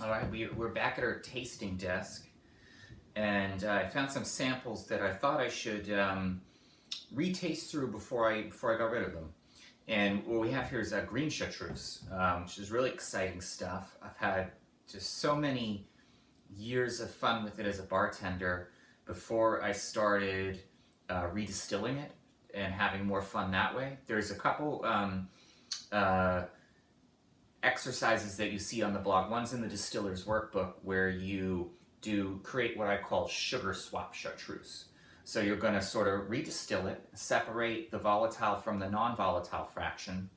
All right, we're back at our tasting desk, and I found some samples that I thought I should retaste through before I got rid of them. And what we have here is a Green Chartreuse, which is really exciting stuff. I've had just so many years of fun with it as a bartender before I started redistilling it and having more fun that way. There's a couple exercises that you see on the blog. One's in the distiller's workbook where you create what I call sugar swap chartreuse. So you're going to sort of redistill it, separate the volatile from the non-volatile fraction.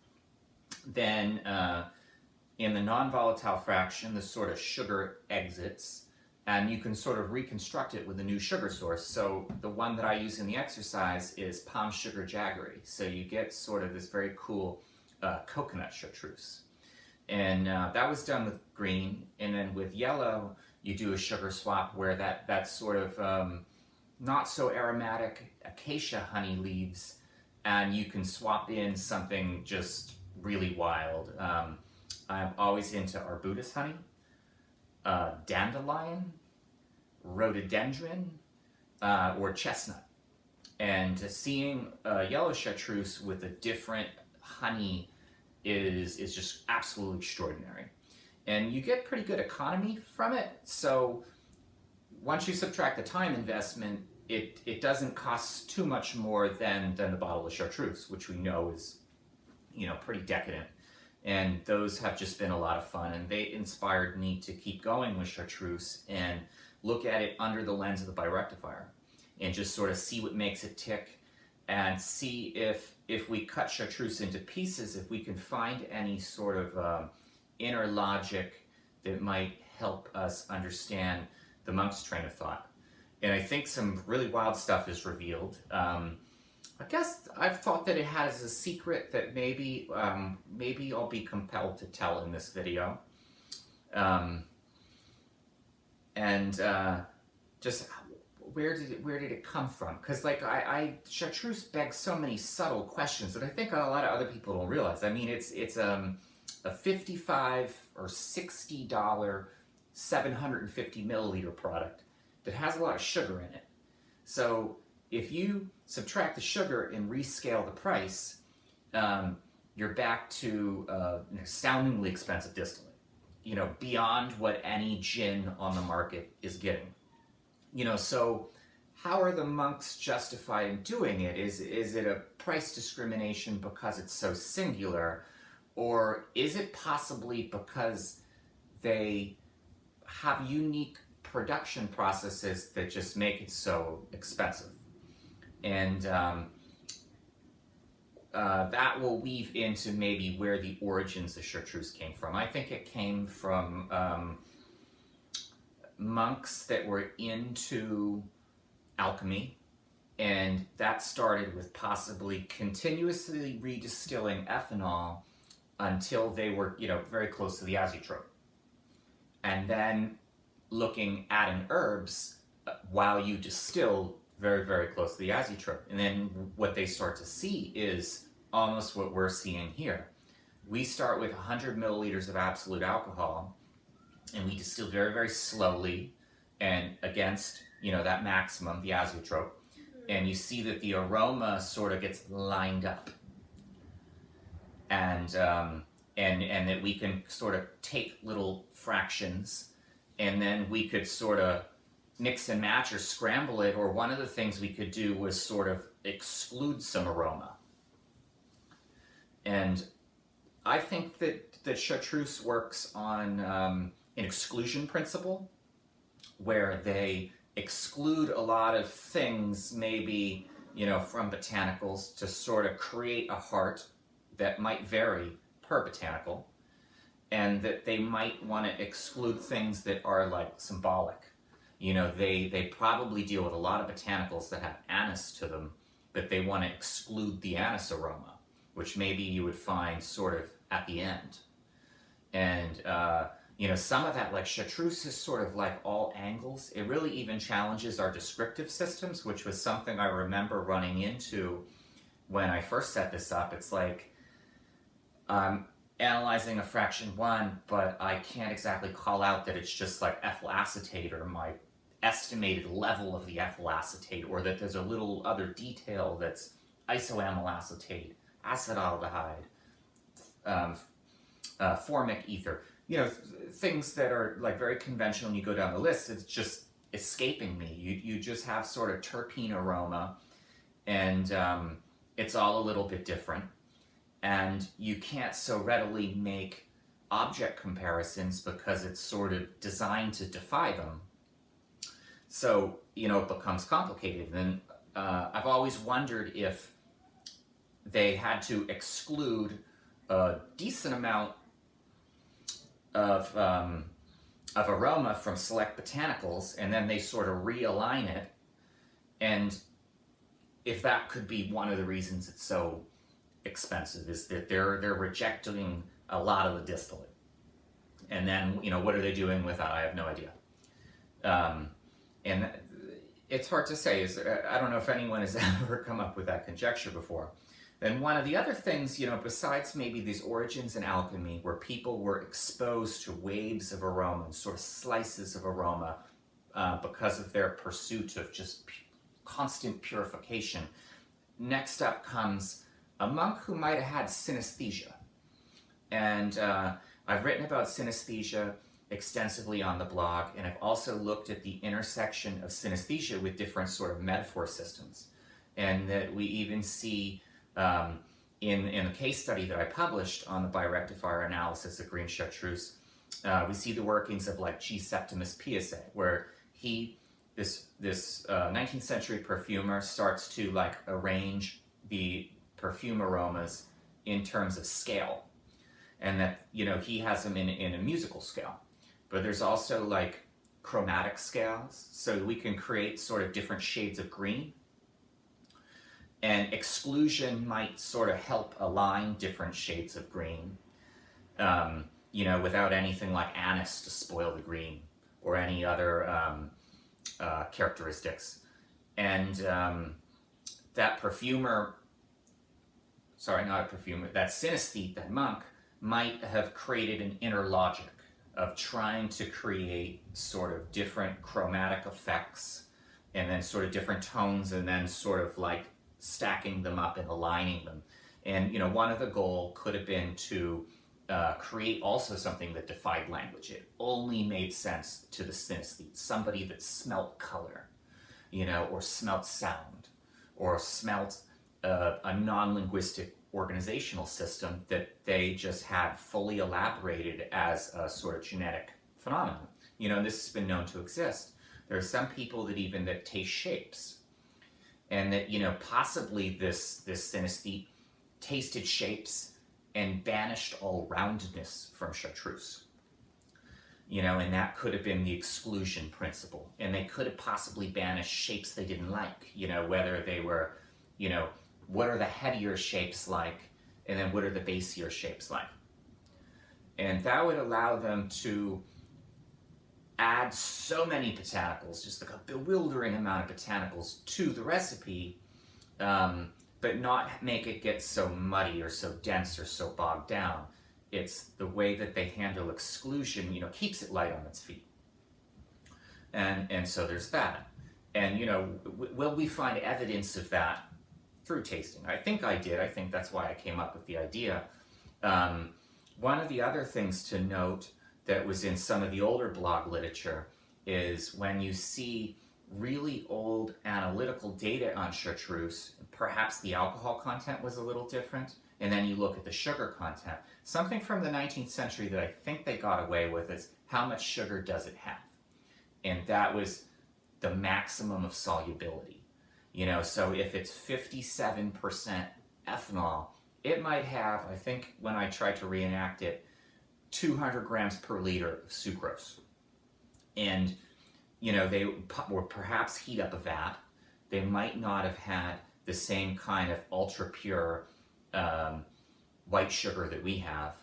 Then in the non-volatile fraction, the sort of sugar exits, and you can sort of reconstruct it with a new sugar source. So the one that I use in the exercise is palm sugar jaggery. So you get sort of this very cool coconut chartreuse. And that was done with green, and then with yellow you do a sugar swap where that sort of not so aromatic acacia honey leaves, and you can swap in something just really wild. I'm always into arbutus honey, dandelion, rhododendron, or chestnut. And seeing yellow chartreuse with a different honey is just absolutely extraordinary. And you get pretty good economy from it. So once you subtract the time investment, it doesn't cost too much more than the bottle of chartreuse, which we know is, pretty decadent. And those have just been a lot of fun, and they inspired me to keep going with chartreuse and look at it under the lens of the Birectifier and just sort of see what makes it tick, and see if we cut chartreuse into pieces, if we can find any sort of inner logic that might help us understand the monk's train of thought. And I think some really wild stuff is revealed. I guess I've thought that it has a secret that maybe I'll be compelled to tell in this video. Just where did it come from? Because chartreuse begs so many subtle questions that I think a lot of other people don't realize. I mean, it's a $55 or $60 750 milliliter product that has a lot of sugar in it. So if you subtract the sugar and rescale the price, you're back to an astoundingly expensive distillate. Beyond what any gin on the market is getting. So how are the monks justified in doing it? Is it a price discrimination because it's so singular, or is it possibly because they have unique production processes that just make it so expensive? And that will weave into maybe where the origins of chartreuse came from. I think it came from monks that were into alchemy, and that started with possibly continuously redistilling ethanol until they were, very close to the azeotrope, and then adding herbs while you distill very, very close to the azeotrope. And then what they start to see is almost what we're seeing here. We start with 100 milliliters of absolute alcohol, and we distill very, very slowly and against, that maximum, the azeotrope. And you see that the aroma sort of gets lined up. And that we can sort of take little fractions, and then we could sort of mix and match or scramble it, or one of the things we could do was sort of exclude some aroma. And I think that chartreuse works on an exclusion principle, where they exclude a lot of things, maybe, from botanicals, to sort of create a heart that might vary per botanical, and that they might want to exclude things that are symbolic. They probably deal with a lot of botanicals that have anise to them, but they want to exclude the anise aroma, which maybe you would find sort of at the end. And some of that, like chartreuse, is sort of like all angles. It really even challenges our descriptive systems, which was something I remember running into when I first set this up. It's like analyzing a fraction 1, but I can't exactly call out that it's just like ethyl acetate or my estimated level of the ethyl acetate, or that there's a little other detail that's isoamyl acetate, acetaldehyde, um, formic ether. You know, things that are like very conventional, and you go down the list, it's just escaping me. You just have sort of terpene aroma, and it's all a little bit different. And you can't so readily make object comparisons because it's sort of designed to defy them. So, you know, it becomes complicated. And I've always wondered if they had to exclude a decent amount of aroma from select botanicals, and then they sort of realign it. And if that could be one of the reasons it's so expensive, is that they're rejecting a lot of the distillate. And then, you know, what are they doing with that? I have no idea. And it's hard to say. I don't know if anyone has ever come up with that conjecture before. Then one of the other things, you know, besides maybe these origins in alchemy, where people were exposed to waves of aroma, sort of slices of aroma, because of their pursuit of just constant purification. Next up comes a monk who might have had synaesthesia. And I've written about synaesthesia extensively on the blog, and I've also looked at the intersection of synaesthesia with different sort of metaphor systems. And that we even see in the case study that I published on the Birectifier analysis of Green Chartreuse, we see the workings of like G. Septimus Piaget, where this 19th century perfumer starts to like arrange the perfume aromas in terms of scale, and that, you know, he has them in a musical scale, but there's also like chromatic scales, so we can create sort of different shades of green. And exclusion might sort of help align different shades of green, you know, without anything like anise to spoil the green or any other characteristics. And that perfumer, sorry, not a perfumer, that synaesthete, that monk, might have created an inner logic of trying to create sort of different chromatic effects and then sort of different tones, and then sort of like stacking them up and aligning them. And, you know, one of the goal could have been to create also something that defied language. It only made sense to the synaesthete, somebody that smelt color, you know, or smelt sound, or smelt a non-linguistic organizational system that they just had fully elaborated as a sort of genetic phenomenon. You know, and this has been known to exist. There are some people that taste shapes, and that, you know, possibly this synaesthete tasted shapes and banished all roundness from chartreuse. You know, and that could have been the exclusion principle. And they could have possibly banished shapes they didn't like, you know, whether they were, you know, what are the headier shapes like, and then what are the basier shapes like. And that would allow them to add so many botanicals, just like a bewildering amount of botanicals to the recipe, but not make it get so muddy or so dense or so bogged down. It's the way that they handle exclusion, you know, keeps it light on its feet. And so there's that. And, you know, will we find evidence of that through tasting? I think I did. I think that's why I came up with the idea. One of the other things to note that was in some of the older blog literature is when you see really old analytical data on chartreuse, perhaps the alcohol content was a little different, and then you look at the sugar content. Something from the 19th century that I think they got away with is how much sugar does it have? And that was the maximum of solubility. You know, so if it's 57% ethanol, it might have, I think when I tried to reenact it, 200 grams per liter of sucrose. And, you know, they would perhaps heat up a vat. They might not have had the same kind of ultra pure white sugar that we have,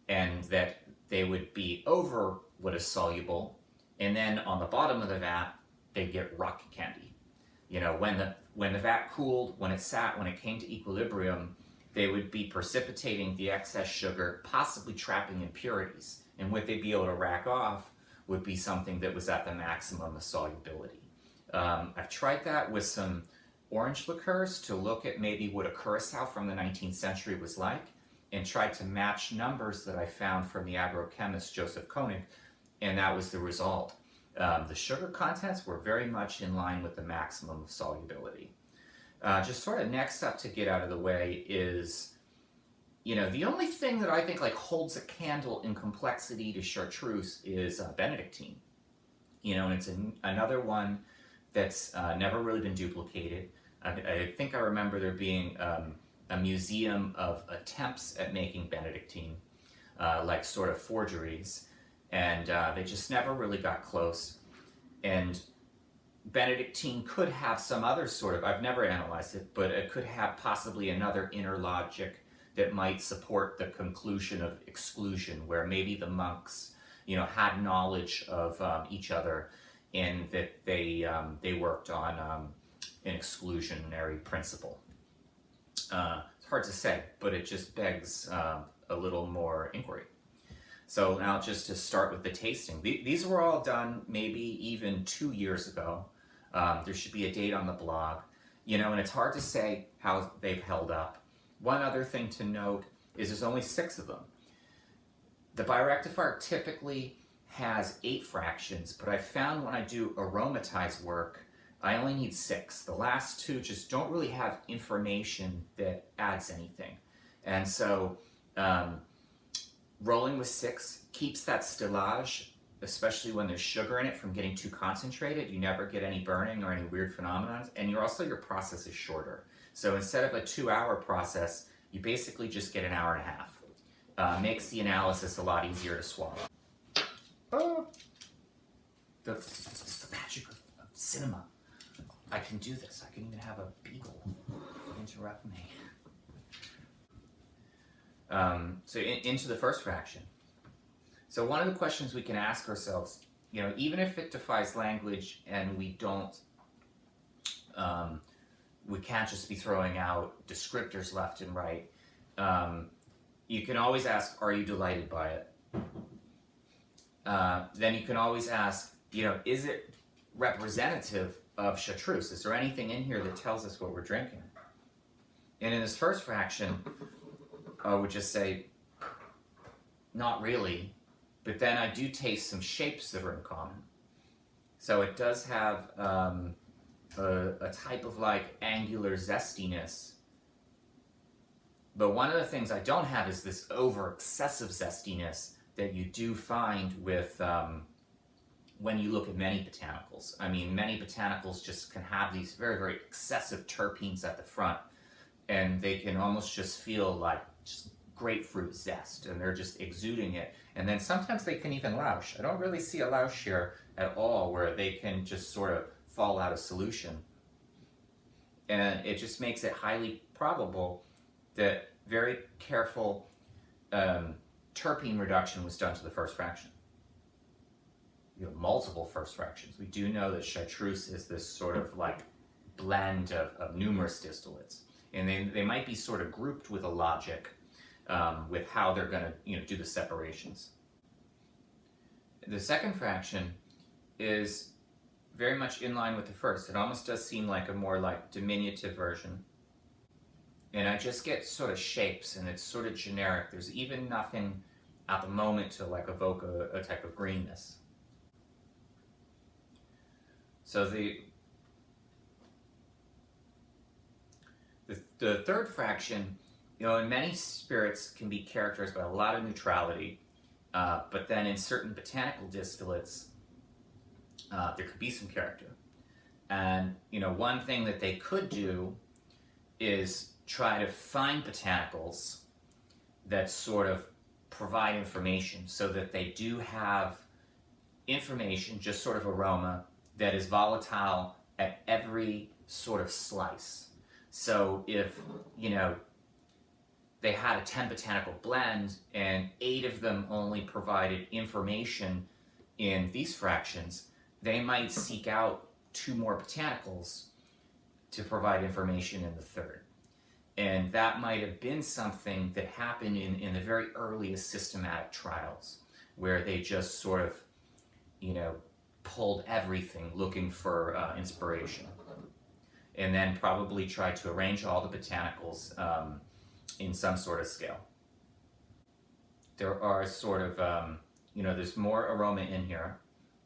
and that they would be over what is soluble, and then on the bottom of the vat, they get rock candy. You know, when the vat cooled, when it sat, when it came to equilibrium, they would be precipitating the excess sugar, possibly trapping impurities. And what they'd be able to rack off would be something that was at the maximum of solubility. I've tried that with some orange liqueurs to look at maybe what a curacao from the 19th century was like, and tried to match numbers that I found from the agrochemist Joseph Koenig, and that was the result. The sugar contents were very much in line with the maximum of solubility. Just sort of next up to get out of the way is, the only thing that I think like holds a candle in complexity to chartreuse is Benedictine. And it's another one that's never really been duplicated. I think I remember there being a museum of attempts at making Benedictine, like sort of forgeries, and they just never really got close. And Benedictine could have some other sort of, I've never analyzed it, but it could have possibly another inner logic that might support the conclusion of exclusion, where maybe the monks, had knowledge of each other, and that they worked on an exclusionary principle. It's hard to say, but it just begs a little more inquiry. So now just to start with the tasting. These were all done maybe even 2 years ago. There should be a date on the blog, and it's hard to say how they've held up. One other thing to note is there's only 6 of them. The Birectifier typically has 8 fractions, but I found when I do aromatized work, I only need 6. The last 2 just don't really have information that adds anything. And so rolling with 6 keeps that stillage, especially when there's sugar in it, from getting too concentrated. You never get any burning or any weird phenomena, and your process is shorter. So instead of a 2-hour process, you basically just get an hour and a half. Makes the analysis a lot easier to swallow. Oh, the magic of cinema. I can do this. I can even have a beagle interrupt me. So into the first fraction. So one of the questions we can ask ourselves, even if it defies language and we can't just be throwing out descriptors left and right, you can always ask, are you delighted by it? Then you can always ask, is it representative of chartreuse? Is there anything in here that tells us what we're drinking? And in this first fraction, I would just say, not really, but then I do taste some shapes that are in common. So it does have a type of like angular zestiness. But one of the things I don't have is this over excessive zestiness that you do find with when you look at many botanicals. I mean, many botanicals just can have these very, very excessive terpenes at the front, and they can almost just feel like just grapefruit zest, and they're just exuding it. And then sometimes they can even louche. I don't really see a louche here at all, where they can just sort of fall out of solution. And it just makes it highly probable that very careful terpene reduction was done to the first fraction. Multiple first fractions. We do know that chartreuse is this sort of like blend of numerous distillates, and they might be sort of grouped with a logic with how they're going to do the separations. The second fraction is very much in line with the first. It almost does seem like a more like diminutive version. And I just get sort of shapes, and it's sort of generic. There's even nothing at the moment to like evoke a type of greenness. So the third fraction, in many spirits can be characterized by a lot of neutrality, but then in certain botanical distillates, there could be some character. And one thing that they could do is try to find botanicals that sort of provide information, so that they do have information, just sort of aroma, that is volatile at every sort of slice. So if, they had a 10 botanical blend and 8 of them only provided information in these fractions, they might seek out 2 more botanicals to provide information in the third. And that might have been something that happened in the very earliest systematic trials, where they just sort of, pulled everything looking for inspiration. And then probably tried to arrange all the botanicals in some sort of scale. There are sort of, there's more aroma in here,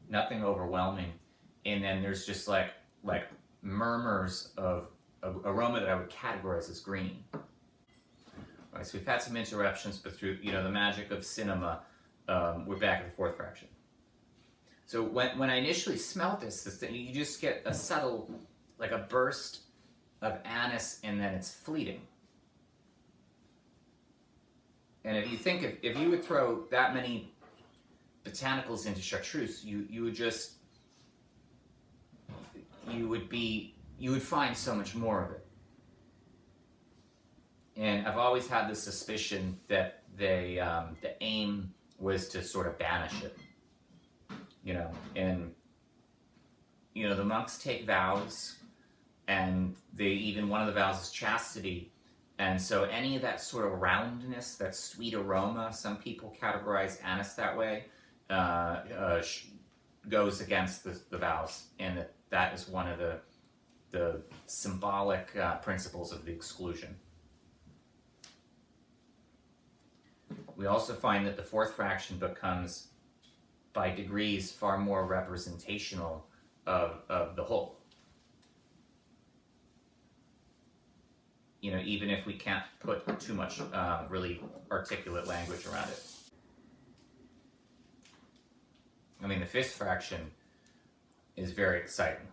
nothing overwhelming. And then there's just like murmurs of aroma that I would categorize as green. All right, so we've had some interruptions, but through the magic of cinema, we're back at the fourth fraction. So when I initially smelled this thing, you just get a subtle, like a burst of anise, and then it's fleeting. And if you think if you would throw that many botanicals into chartreuse, you would find so much more of it. And I've always had the suspicion that the aim was to sort of banish it, and the monks take vows, and one of the vows is chastity, and so any of that sort of roundness, that sweet aroma, some people categorize anise that way, goes against the vows, and that is one of the symbolic principles of the exclusion. We also find that the fourth fraction becomes, by degrees, far more representational of the whole. Even if we can't put too much really articulate language around it. I mean, the fifth fraction is very exciting.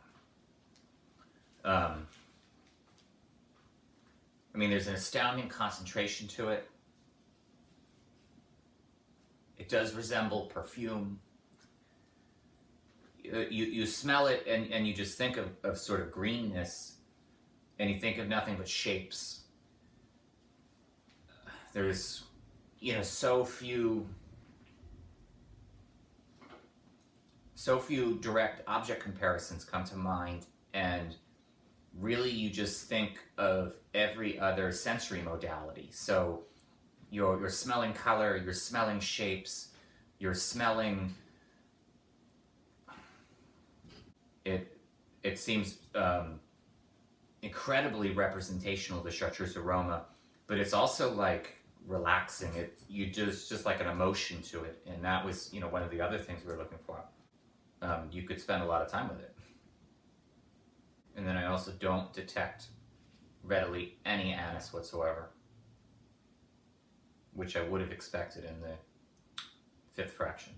There's an astounding concentration to it. It does resemble perfume. You smell it and you just think of sort of greenness, and you think of nothing but shapes. There's, so few direct object comparisons come to mind, and really you just think of every other sensory modality. So you're smelling color, you're smelling shapes, you're smelling it seems incredibly representational, the chartreuse aroma, but it's also like relaxing. You just like an emotion to it, and that was one of the other things we were looking for. You could spend a lot of time with it. And then I also don't detect readily any anise whatsoever, which I would have expected in the fifth fraction.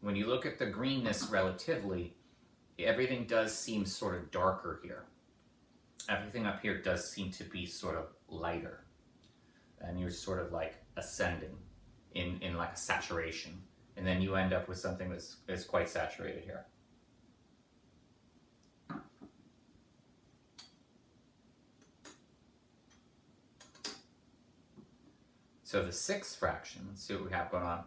When you look at the greenness relatively, everything does seem sort of darker here. Everything up here does seem to be sort of lighter, and you're sort of like ascending in like a saturation, and then you end up with something that's quite saturated here. So the sixth fraction, let's see what we have going on.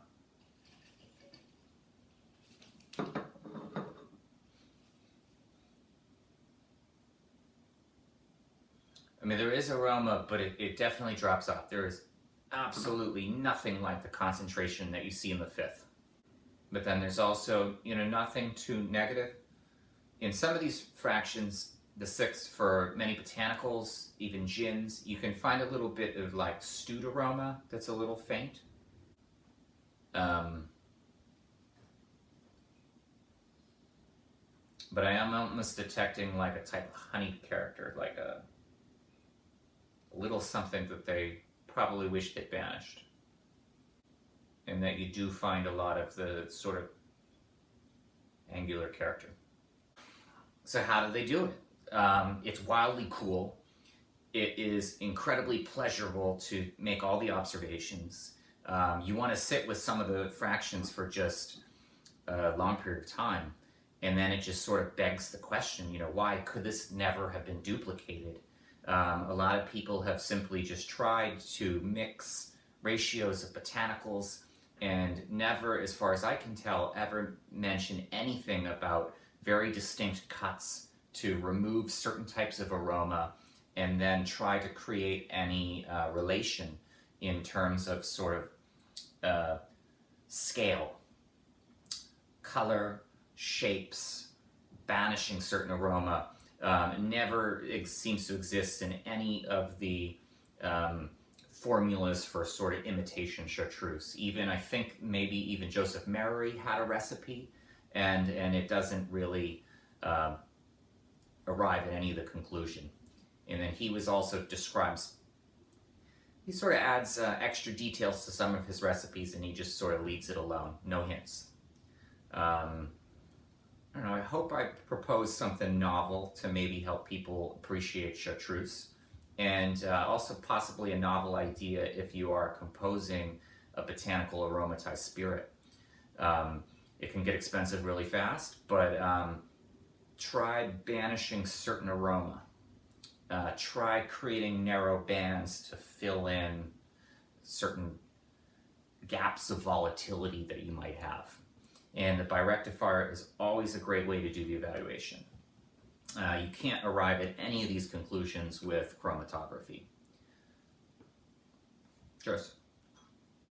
There is aroma, but it definitely drops off. There is absolutely nothing like the concentration that you see in the fifth. But then there's also, nothing too negative. In some of these fractions, the sixth, for many botanicals, even gins, you can find a little bit of like stewed aroma that's a little faint. But I am almost detecting like a type of honey character, like a little something that they probably wish they'd banished. And that you do find a lot of the sort of angular character. So how do they do it? It's wildly cool. It is incredibly pleasurable to make all the observations. You want to sit with some of the fractions for just a long period of time, and then it just sort of begs the question, why could this never have been duplicated? A lot of people have simply just tried to mix ratios of botanicals and never, as far as I can tell, ever mention anything about very distinct cuts, to remove certain types of aroma and then try to create any relation in terms of sort of scale, color, shapes, banishing certain aroma. Never seems to exist in any of the formulas for sort of imitation chartreuse. Even, I think, maybe even Joseph Mary had a recipe, and it doesn't really arrive at any of the conclusion. And then he was also describes, he sort of adds extra details to some of his recipes, and he just sort of leaves it alone, no hints. I don't know, I hope I proposed something novel to maybe help people appreciate chartreuse, and also possibly a novel idea if you are composing a botanical aromatized spirit. It can get expensive really fast, but try banishing certain aroma. Try creating narrow bands to fill in certain gaps of volatility that you might have. And the Birectifier is always a great way to do the evaluation. You can't arrive at any of these conclusions with chromatography. Cheers.